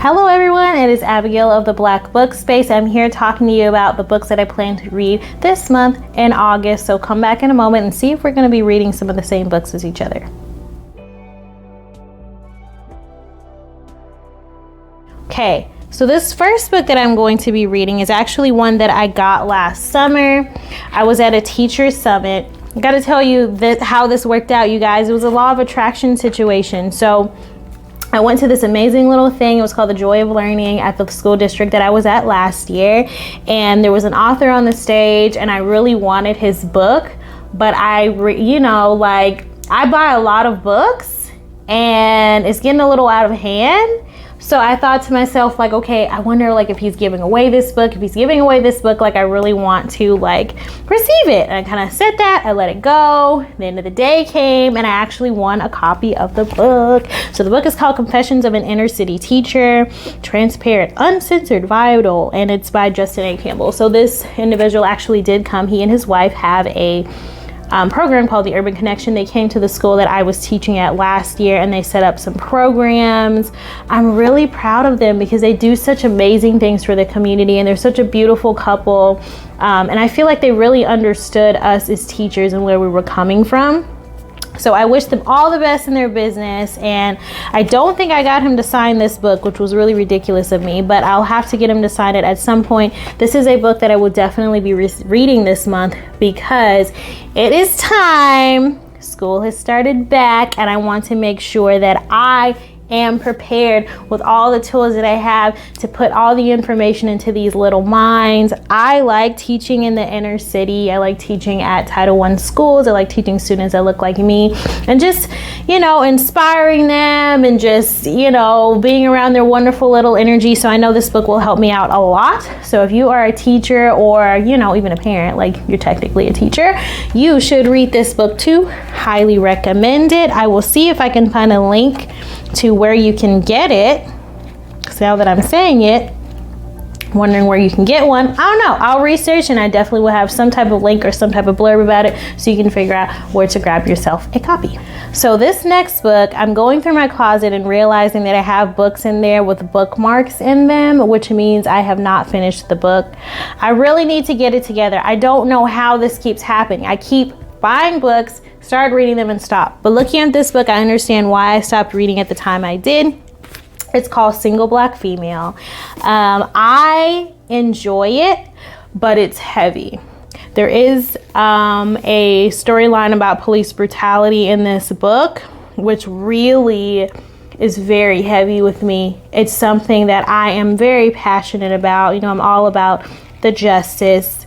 Hello everyone, it is Abigail of the Black Book Space. I'm here talking to you about the books that I plan to read this month in August. So come back in a moment and see if we're going to be reading some of the same books as each other. Okay, so this first book that I'm going to be reading is actually one that I got last summer. I was at a teacher summit. I got to tell you how this worked out, you guys. It was a law of attraction situation. So I went to this amazing little thing. It was called The Joy of Learning at the school district that I was at last year. And there was an author on the stage and I really wanted his book, but I buy a lot of books and it's getting a little out of hand. So I thought to myself, like, okay, I wonder if he's giving away this book. If he's giving away this book, I really want to receive it. And I kind of said that, I let it go. The end of the day came and I actually won a copy of the book. So the book is called Confessions of an Inner City Teacher, Transparent, Uncensored, Vital, and it's by Justin A. Campbell. So this individual actually did come. He and his wife have a program called the Urban Connection. They came to the school that I was teaching at last year and they set up some programs. I'm really proud of them because they do such amazing things for the community and they're such a beautiful couple. And I feel like they really understood us as teachers and where we were coming from. So I wish them all the best in their business, and I don't think I got him to sign this book, which was really ridiculous of me, but I'll have to get him to sign it at some point. This is a book that I will definitely be reading this month because it is time. School has started back and I want to make sure that I am prepared with all the tools that I have to put all the information into these little minds. I like teaching in the inner city. I like teaching at Title I schools. I like teaching students that look like me and just, inspiring them and just, being around their wonderful little energy. So I know this book will help me out a lot. So if you are a teacher or, even a parent, you're technically a teacher, you should read this book too. Highly recommend it. I will see if I can find a link to where you can get it. Because now that I'm saying it, wondering where you can get one, I don't know. I'll research and I definitely will have some type of link or some type of blurb about it so you can figure out where to grab yourself a copy. So this next book, I'm going through my closet and realizing that I have books in there with bookmarks in them, which means I have not finished the book. I really need to get it together. I don't know how this keeps happening. I keep buying books, start reading them and stop. But looking at this book, I understand why I stopped reading at the time I did. It's called Single Black Female. I enjoy it, but it's heavy. There is a storyline about police brutality in this book, which really is very heavy with me. It's something that I am very passionate about. I'm all about the justice.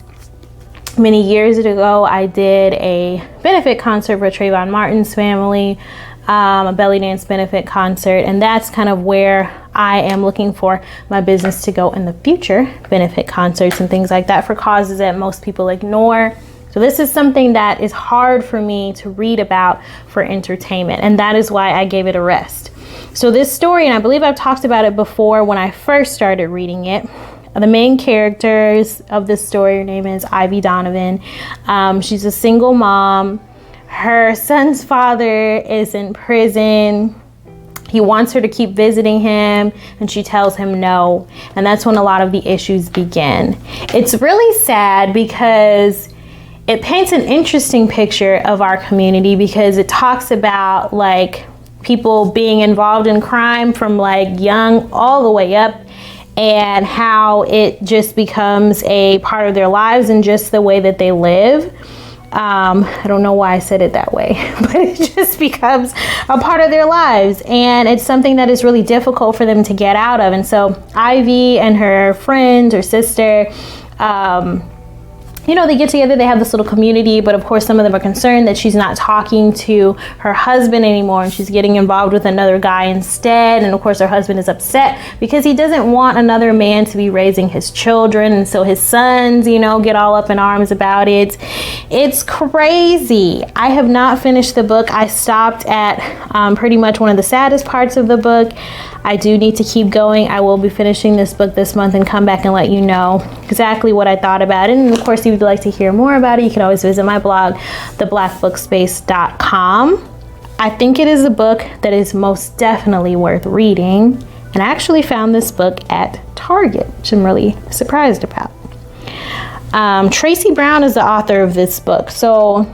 Many years ago, I did a benefit concert for Trayvon Martin's family, a belly dance benefit concert, and that's kind of where I am looking for my business to go in the future, benefit concerts and things like that for causes that most people ignore. So this is something that is hard for me to read about for entertainment, and that is why I gave it a rest. So this story, and I believe I've talked about it before when I first started reading it, the main characters of this story, her name is Ivy Donovan. She's a single mom. Her son's father is in prison. He wants her to keep visiting him and she tells him no. And that's when a lot of the issues begin. It's really sad because it paints an interesting picture of our community because it talks about people being involved in crime from young all the way up, and how it just becomes a part of their lives and just the way that they live. I don't know why I said it that way, but it just becomes a part of their lives. And it's something that is really difficult for them to get out of. And so Ivy and her friend or sister, they get together, they have this little community, but of course some of them are concerned that she's not talking to her husband anymore and she's getting involved with another guy instead. And of course her husband is upset because he doesn't want another man to be raising his children. And so his sons, get all up in arms about it. It's crazy. I have not finished the book. I stopped at pretty much one of the saddest parts of the book. I do need to keep going. I will be finishing this book this month and come back and let you know exactly what I thought about it. And of course, if you'd like to hear more about it, you can always visit my blog, theblackbookspace.com. I think it is a book that is most definitely worth reading. And I actually found this book at Target, which I'm really surprised about. Tracy Brown is the author of this book. So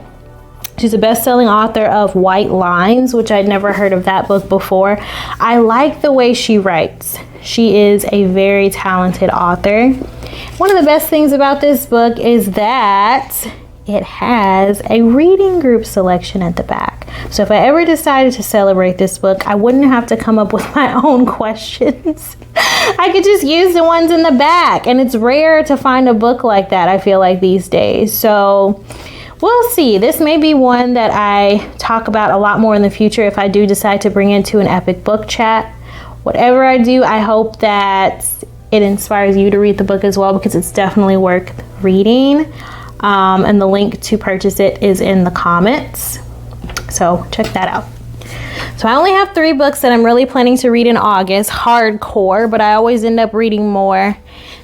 she's a best-selling author of White Lines, which I'd never heard of that book before. I like the way she writes. She is a very talented author. One of the best things about this book is that it has a reading group selection at the back. So if I ever decided to celebrate this book, I wouldn't have to come up with my own questions. I could just use the ones in the back. And it's rare to find a book like that, I feel like, these days. So we'll see. This may be one that I talk about a lot more in the future if I do decide to bring into an epic book chat. Whatever I do, I hope that it inspires you to read the book as well, because it's definitely worth reading. And the link to purchase it is in the comments. So check that out. So I only have 3 books that I'm really planning to read in August, hardcore, but I always end up reading more.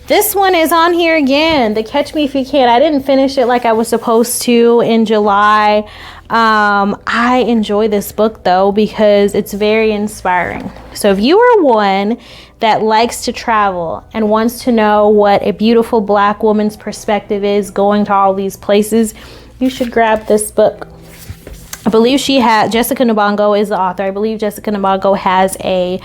This one is on here again, The Catch Me If You Can. I didn't finish it like I was supposed to in July. I enjoy this book though because it's very inspiring. So if you are one that likes to travel and wants to know what a beautiful Black woman's perspective is going to all these places, you should grab this book. I believe Jessica Nabongo is the author. I believe Jessica Nabongo has a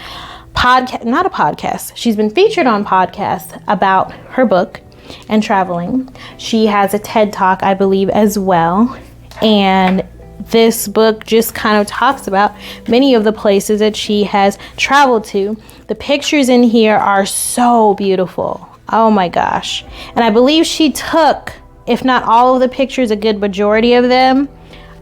podcast, not a podcast. She's been featured on podcasts about her book and traveling. She has a TED Talk, I believe, as well. And this book just kind of talks about many of the places that she has traveled to. The pictures in here are so beautiful. Oh my gosh. And I believe she took, if not all of the pictures, a good majority of them.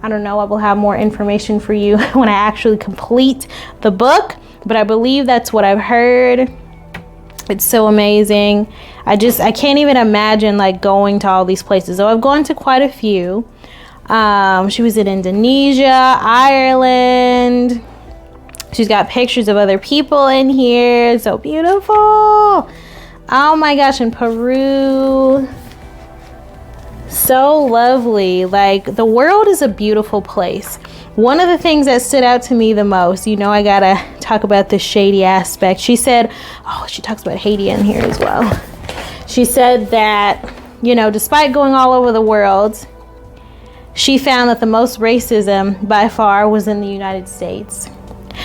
I don't know. I will have more information for you when I actually complete the book. But I believe that's what I've heard. It's so amazing. I can't even imagine like going to all these places. So I've gone to quite a few. She was in Indonesia, Ireland. She's got pictures of other people in here. So beautiful. Oh my gosh, in Peru. So lovely. Like, the world is a beautiful place. One of the things that stood out to me the most, you know, I gotta talk about the shady aspect. She said, she talks about Haiti in here as well. She said that, you know, despite going all over the world, she found that the most racism by far was in the United States.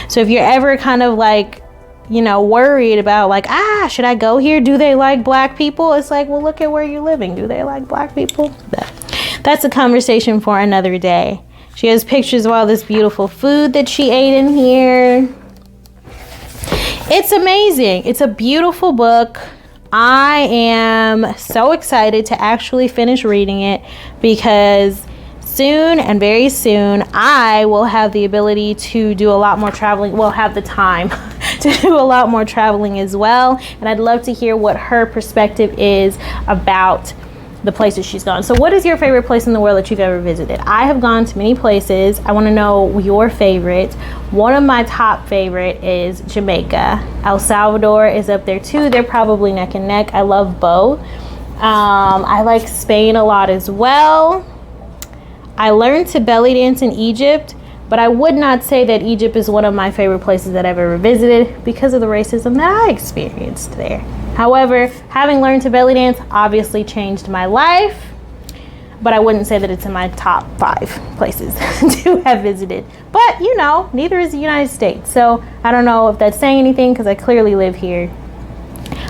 So if you're ever kind of like, you know, worried about like, should I go here? Do they like Black people? It's like, well, look at where you're living. Do they like Black people? That's a conversation for another day. She has pictures of all this beautiful food that she ate in here. It's amazing. It's a beautiful book. I am so excited to actually finish reading it because soon and very soon I will have the ability to do a lot more traveling. Well, have the time to do a lot more traveling as well. And I'd love to hear what her perspective is about the places she's gone. So what is your favorite place in the world that you've ever visited? I have gone to many places. I want to know your favorite. One of my top favorite is Jamaica. El Salvador is up there too. They're probably neck and neck. I love both. I like Spain a lot as well. I learned to belly dance in Egypt, but I would not say that Egypt is one of my favorite places that I've ever visited because of the racism that I experienced there. However, having learned to belly dance obviously changed my life, but I wouldn't say that it's in my top 5 places to have visited. But, you know, neither is the United States. So I don't know if that's saying anything because I clearly live here.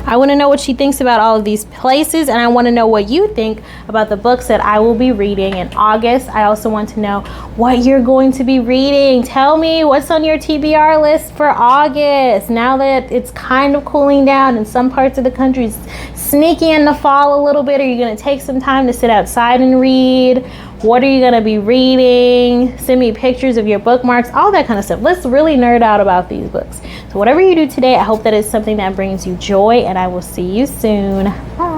I want to know what she thinks about all of these places, and I want to know what you think about the books that I will be reading in August. I also want to know what you're going to be reading. Tell me what's on your TBR list for August. Now that it's kind of cooling down in some parts of the country, it's sneaking in the fall a little bit. Are you going to take some time to sit outside and read? What are you going to be reading? Send me pictures of your bookmarks, all that kind of stuff. Let's really nerd out about these books. So whatever you do today, I hope that it's something that brings you joy, and I will see you soon. Bye.